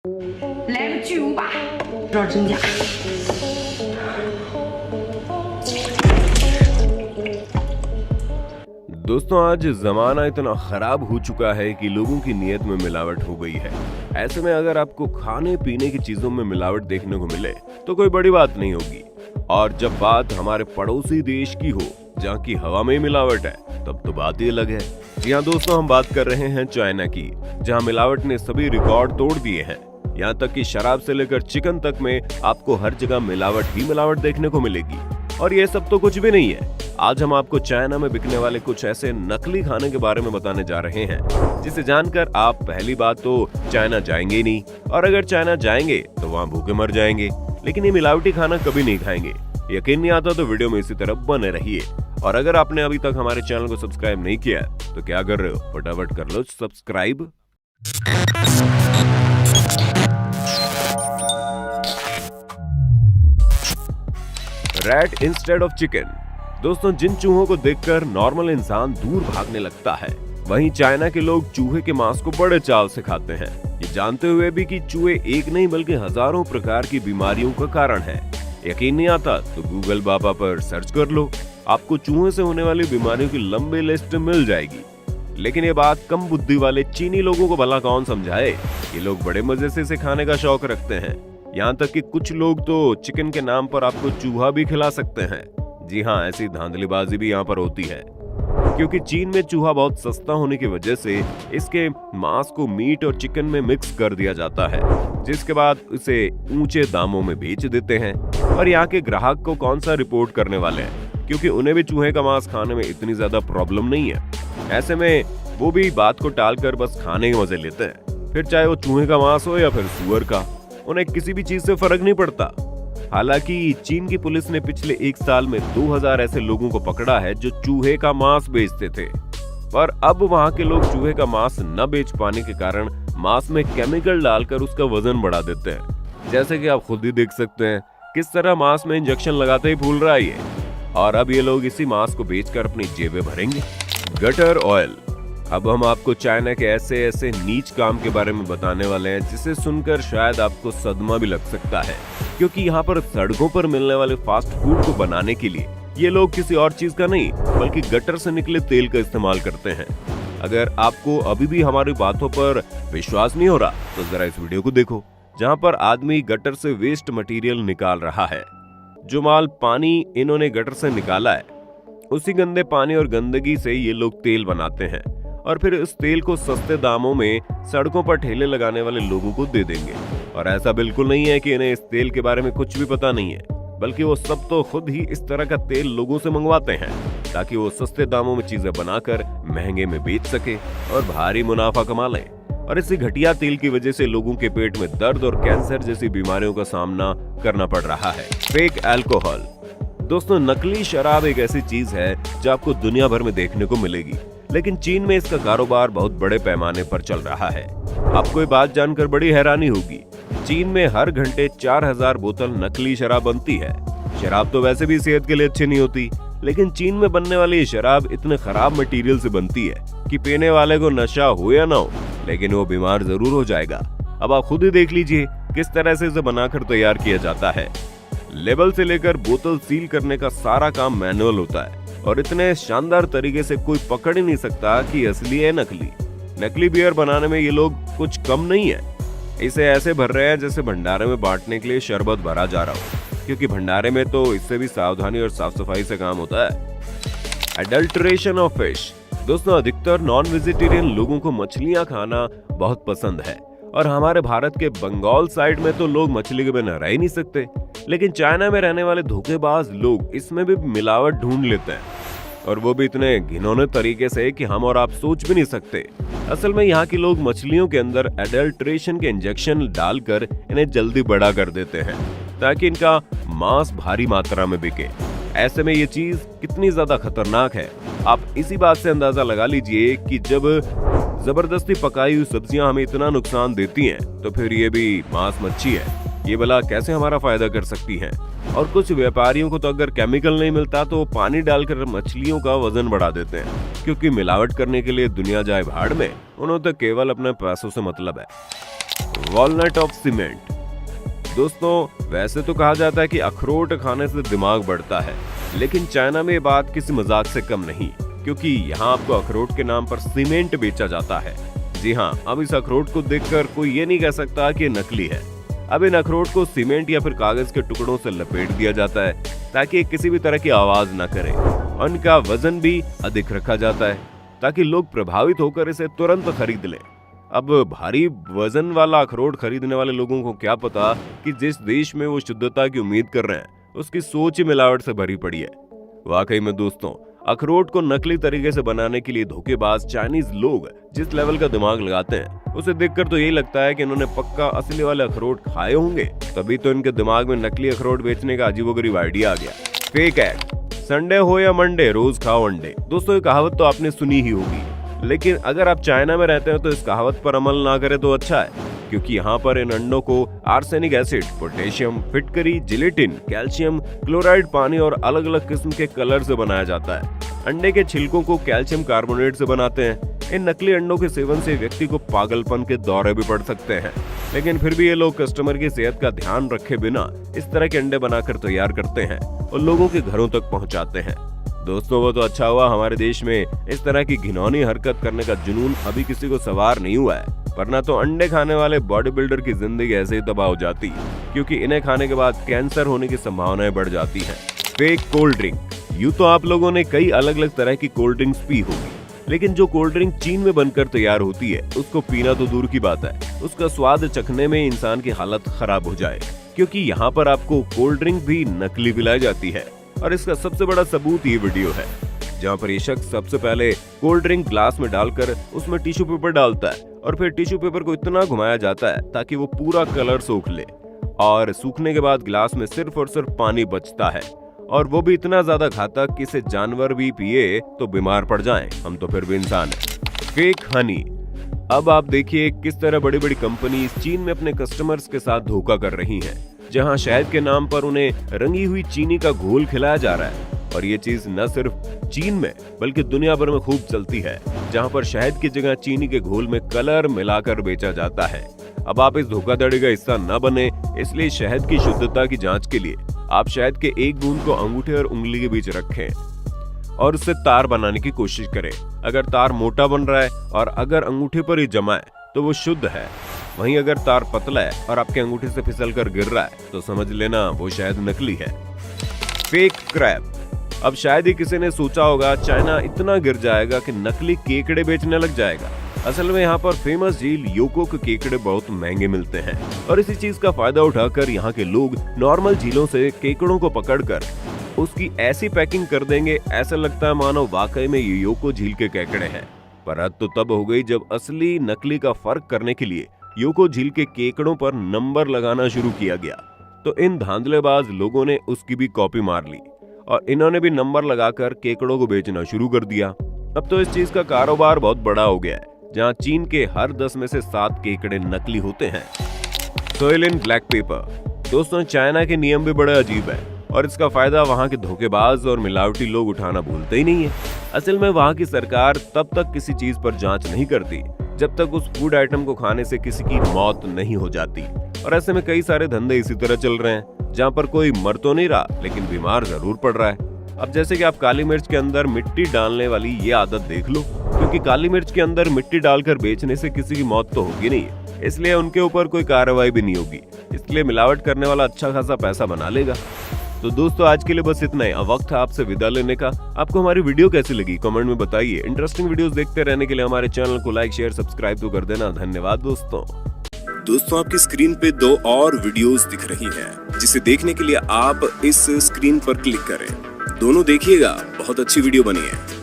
来个巨无霸，不知道真假。दोस्तों आज जमाना इतना खराब हो चुका है कि लोगों की नीयत में मिलावट हो गई है। ऐसे में अगर आपको खाने पीने की चीजों में मिलावट देखने को मिले तो कोई बड़ी बात नहीं होगी। और जब बात हमारे पड़ोसी देश की हो जहाँ की हवा में मिलावट है तब तो बात ही अलग है। जी हाँ दोस्तों, हम बात कर रहे हैं चाइना की, जहाँ मिलावट ने सभी रिकॉर्ड तोड़ दिए हैं। यहाँ तक कि शराब से लेकर चिकन तक में आपको हर जगह मिलावट ही मिलावट देखने को मिलेगी। और ये सब तो कुछ भी नहीं है। आज हम आपको चाइना में बिकने वाले कुछ ऐसे नकली खाने के बारे में बताने जा रहे हैं जिसे जानकर आप पहली बात तो चाइना जाएंगे ही नहीं, और अगर चाइना जाएंगे तो वहाँ भूखे मर जाएंगे। लेकिन ये मिलावटी खाना कभी नहीं खाएंगे। यकीन नहीं आता तो वीडियो में इसी तरह बने रहिए। और अगर आपने अभी तक हमारे चैनल को सब्सक्राइब नहीं किया तो क्या कर रहे हो, फटाफट कर लो subscribe. Rat instead of chicken. दोस्तों, जिन चूहों को देखकर नॉर्मल इंसान दूर भागने लगता है, वहीं चाइना के लोग चूहे के मांस को बड़े चाव से खाते हैं, ये जानते हुए भी कि चूहे एक नहीं बल्कि हजारों प्रकार की बीमारियों का कारण है। यकीन नहीं आता तो गूगल बाबा पर सर्च कर लो, आपको चूहे से होने वाली बीमारियों की लंबी लिस्ट मिल जाएगी। लेकिन ये बात कम बुद्धि वाले चीनी लोगों को भला कौन समझाए। ये लोग बड़े मजे से इसे खाने का शौक रखते हैं। यहाँ तक कि कुछ लोग तो चिकन के नाम पर आपको चूहा भी खिला सकते हैं। जी हाँ, ऐसी धांधलीबाजी भी यहाँ पर होती है, क्योंकि चीन में चूहा बहुत सस्ता होने की वजह से इसके मांस को मीट और चिकन में मिक्स कर दिया जाता है, जिसके बाद इसे ऊंचे दामों में बेच देते हैं। और यहाँ के ग्राहक को कौन सा रिपोर्ट करने वाले हैं, क्योंकि उन्हें भी चूहे का मांस खाने में इतनी ज्यादा प्रॉब्लम नहीं है। ऐसे में वो भी बात को टालकर बस खाने के मजे लेते हैं, फिर चाहे वो चूहे का मांस हो या फिर सुअर का, उन्हें किसी भी चीज से फर्क नहीं पड़ता। हालांकि चीन की पुलिस ने पिछले एक साल में 2000 ऐसे लोगों को पकड़ा है जो चूहे का मांस बेचते थे। पर अब वहां के लोग चूहे का मांस न बेच पाने के कारण मांस में केमिकल डालकर उसका वजन बढ़ा देते हैं। जैसे कि आप खुद ही देख सकते हैं किस तरह मांस में इंजेक्शन लगाते ही फूल रहा है ये। और अब ये लोग इसी मांस को बेचकर अपनी जेबें भरेंगे। Gutter oil. अब हम आपको चाइना के ऐसे ऐसे नीच काम के बारे में बताने वाले हैं जिसे सुनकर शायद आपको सदमा भी लग सकता है, क्योंकि यहाँ पर सड़कों पर मिलने वाले फास्ट फूड को बनाने के लिए ये लोग किसी और चीज का नहीं बल्कि गटर से निकले तेल का इस्तेमाल करते हैं। अगर आपको अभी भी हमारी बातों पर विश्वास नहीं हो रहा तो जरा इस वीडियो को देखो, जहाँ पर आदमी गटर से वेस्ट मटेरियल निकाल रहा है। जो माल पानी इन्होंने गटर से निकाला है उसी गंदे पानी और गंदगी से ये लोग तेल बनाते हैं और फिर इस तेल को सस्ते दामों में सड़कों पर ठेले लगाने वाले लोगों को दे देंगे। और ऐसा बिल्कुल नहीं है कि इन्हें इस तेल के बारे में कुछ भी पता नहीं है, बल्कि वो सब तो खुद ही इस तरह का तेल लोगों से मंगवाते हैं ताकि वो सस्ते दामों में चीजें बनाकर महंगे में बेच सके और भारी मुनाफा कमा लें। और इसी घटिया तेल की वजह से लोगों के पेट में दर्द और कैंसर जैसी बीमारियों का सामना करना पड़ रहा है। Fake alcohol. दोस्तों, नकली शराब एक ऐसी चीज है जो आपको दुनिया भर में देखने को मिलेगी, लेकिन चीन में इसका कारोबार बहुत बड़े पैमाने पर चल रहा है। आपको ये बात जानकर बड़ी हैरानी होगी, चीन में हर घंटे 4000 बोतल नकली शराब बनती है। शराब तो वैसे भी सेहत के लिए अच्छी नहीं होती, लेकिन चीन में बनने वाली ये शराब इतने खराब मटेरियल से बनती है कि पीने वाले को नशा हो या ना हो, लेकिन वो बीमार जरूर हो जाएगा। अब आप खुद ही देख लीजिए किस तरह से इसे बनाकर तैयार किया जाता है। लेबल से लेकर बोतल सील करने का सारा काम मैनुअल होता है और इतने शानदार तरीके से कोई पकड़ ही नहीं सकता कि असली है नकली। नकली बियर बनाने में ये लोग कुछ कम नहीं है। इसे ऐसे भर रहे हैं जैसे भंडारे में बांटने के लिए शरबत भरा जा रहा हो, क्योंकि भंडारे में तो इससे भी सावधानी और साफ सफाई से काम होता है। Adulteration of fish. दोस्तों, अधिकतर नॉन वेजिटेरियन लोगों को मछलियां खाना बहुत पसंद है और हमारे भारत के बंगाल साइड में तो लोग मछली के बिना रह ही नहीं सकते। लेकिन चाइना में रहने वाले धोखेबाज लोग इसमें भी मिलावट ढूंढ लेते हैं, और वो भी इतने घिनौने तरीके से कि हम और आप सोच भी नहीं सकते। असल में यहाँ के लोग मछलियों के अंदर एडल्ट्रेशन के इंजेक्शन डालकर इन्हें जल्दी बड़ा कर देते हैं ताकि इनका मांस भारी मात्रा में बिके। ऐसे में ये चीज कितनी ज्यादा खतरनाक है आप इसी बात से अंदाजा लगा लीजिए कि जब जबरदस्ती पकाई हुई सब्जियां हमें इतना नुकसान देती हैं, तो फिर ये भी मांस मच्छी है, ये भला कैसे हमारा फायदा कर सकती हैं। और कुछ व्यापारियों को तो अगर केमिकल नहीं मिलता तो वो पानी डालकर मछलियों का वजन बढ़ा देते हैं, क्योंकि मिलावट करने के लिए दुनिया जाए भाड़ में, उन्हें तो केवल अपने पैसों से मतलब है। Walnut of cement. दोस्तों वैसे तो कहा जाता है कि अखरोट खाने से दिमाग बढ़ता है, लेकिन चाइना में ये बात किसी मजाक से कम नहीं, क्योंकि यहाँ आपको अखरोट के नाम पर सीमेंट बेचा जाता है। जी हाँ, अब इस अखरोट को देखकर कोई ये नहीं कह सकता कि ये नकली है। अब इन अखरोट को सीमेंट या फिर कागज के टुकड़ों से लपेट दिया जाता है ताकि किसी भी तरह की आवाज न करे। उनका वजन भी अधिक रखा जाता है ताकि लोग प्रभावित होकर इसे तुरंत खरीद लें। अब भारी वजन वाला अखरोट खरीदने वाले लोगों को क्या पता कि जिस देश में वो शुद्धता की उम्मीद कर रहे हैं उसकी सोच ही मिलावट से भरी पड़ी है। वाकई में दोस्तों, अखरोट को नकली तरीके से बनाने के लिए धोखेबाज चाइनीज लोग जिस लेवल का दिमाग लगाते हैं उसे देखकर तो यही लगता है कि इन्होंने पक्का असली वाले अखरोट खाए होंगे, तभी तो इनके दिमाग में नकली अखरोट बेचने का अजीबोगरीब आइडिया आ गया। फेक एग, संडे हो या मंडे रोज खाओ अंडे। दोस्तों ये कहावत तो आपने सुनी ही होगी, लेकिन अगर आप चाइना में रहते हैं तो इस कहावत पर अमल ना करें तो अच्छा है, क्योंकि यहाँ पर इन अंडों को आर्सेनिक एसिड, पोटेशियम, फिटकरी, जिलेटिन, कैल्शियम, क्लोराइड पानी और अलग अलग किस्म के कलर से बनाया जाता है। अंडे के छिलकों को कैल्शियम कार्बोनेट से बनाते हैं। इन नकली अंडों के सेवन से व्यक्ति को पागलपन के दौरे भी पड़ सकते हैं, लेकिन फिर भी ये लोग कस्टमर की सेहत का ध्यान रखे बिना इस तरह के अंडे बनाकर तैयार करते हैं और लोगों के घरों तक पहुंचाते हैं। दोस्तों वो तो अच्छा हुआ हमारे देश में इस तरह की घिनौनी हरकत करने का जुनून अभी किसी को सवार नहीं हुआ है, वरना तो अंडे खाने वाले बॉडी बिल्डर की जिंदगी ऐसे ही तबाह हो जाती, क्योंकि इन्हें खाने के बाद कैंसर होने की संभावनाएं बढ़ जाती हैं। Fake cold drink. यूं तो आप लोगों ने कई अलग अलग तरह की कोल्ड ड्रिंक्स पी होगी, लेकिन जो कोल्ड ड्रिंक चीन में बनकर तैयार होती है उसको पीना तो दूर की बात है, उसका स्वाद चखने में इंसान की हालत खराब हो जाए, क्योंकि यहाँ पर आपको कोल्ड ड्रिंक भी नकली पिलाई जाती है। और इसका सबसे बड़ा सबूत ये वीडियो है, जहाँ पर ये शख्स सबसे पहले कोल्ड ड्रिंक ग्लास में डालकर उसमें टिश्यू पेपर डालता है और फिर टिश्यू पेपर को इतना घुमाया जाता है ताकि वो पूरा कलर सूख ले, और सूखने के बाद ग्लास में सिर्फ और सिर्फ पानी बचता है, और वो भी इतना ज्यादा घातक कि इसे जानवर भी पिए तो बीमार पड़ जाएं। हम तो फिर भी इंसान हैं। फेक हनी। अब आप देखिए किस तरह बड़ी बड़ी कंपनी चीन में अपने कस्टमर्स के साथ धोखा कर रही हैं, जहां शहद के नाम पर उन्हें रंगी हुई चीनी का घोल खिलाया जा रहा है। और ये चीज न सिर्फ चीन में बल्कि दुनिया भर में खूब चलती है, जहां पर शहद की जगह चीनी के घोल में कलर मिलाकर बेचा जाता है। अब आप इस धोखाधड़ी का हिस्सा न बने, इसलिए शहद की शुद्धता की जांच के लिए आप शहद के एक बूंद को अंगूठे और उंगली के बीच रखें और उससे तार बनाने की कोशिश करें। अगर तार मोटा बन रहा है और अगर अंगूठे पर ही जमा है तो वो शुद्ध है, वहीं अगर तार पतला है और आपके अंगूठे से फिसलकर गिर रहा है तो समझ लेना वो शायद नकली है। Fake crab. अब शायद ही किसी ने सोचा होगा चाइना इतना गिर जाएगा कि नकली केकड़े बेचने लग जाएगा। असल में यहाँ पर फेमस झील योको के केकड़े बहुत महंगे मिलते हैं, और इसी चीज का फायदा उठाकर यहाँ के लोग नॉर्मल झीलों से केकड़ों को पकड़कर उसकी ऐसी पैकिंग कर देंगे, ऐसा लगता है मानो वाकई में ये योको झील के केकड़े हैं। पर हद तो तब हो गई जब असली नकली का फर्क करने के लिए योको झील के केकड़ों पर नंबर लगाना शुरू किया गया, तो इन धांधलेबाज लोगों ने उसकी भी कॉपी मार ली और इन्होंने भी नंबर लगाकर केकड़ों को बेचना शुरू कर दिया। अब तो इस चीज का कारोबार बहुत बड़ा हो गया है, जहां चीन के हर 10 में से 7 केकड़े नकली होते हैं। सोइलिन ब्लैक पेपर। दोस्तों चाइना के नियम भी बड़े अजीब है, और इसका फायदा वहां के धोखेबाज और मिलावटी लोग उठाना भूलते ही नहीं है। असल में वहां की सरकार तब तक किसी चीज पर जांच नहीं करती जब तक उस फूड आइटम को खाने से किसी की मौत नहीं हो जाती, और ऐसे में कई सारे धंधे इसी तरह चल रहे हैं, जहां पर कोई मर तो नहीं रहा लेकिन बीमार जरूर पड़ रहा है। अब जैसे कि आप काली मिर्च के अंदर मिट्टी डालने वाली ये आदत देख लो, क्योंकि काली मिर्च के अंदर मिट्टी डालकर बेचने से किसी की मौत तो होगी नहीं, इसलिए उनके ऊपर कोई कार्रवाई भी नहीं होगी, इसलिए मिलावट करने वाला अच्छा खासा पैसा बना लेगा। तो दोस्तों आज के लिए बस इतना ही। अब वक्त है आपसे विदा लेने का। आपको हमारी वीडियो कैसी लगी कमेंट में बताइए। इंटरेस्टिंग वीडियोस देखते रहने के लिए हमारे चैनल को लाइक शेयर सब्सक्राइब तो कर देना। धन्यवाद दोस्तों आपकी स्क्रीन पे 2 और वीडियोस दिख रही हैं, जिसे देखने के लिए आप इस स्क्रीन पर क्लिक करें। दोनों देखिएगा, बहुत अच्छी वीडियो बनी है।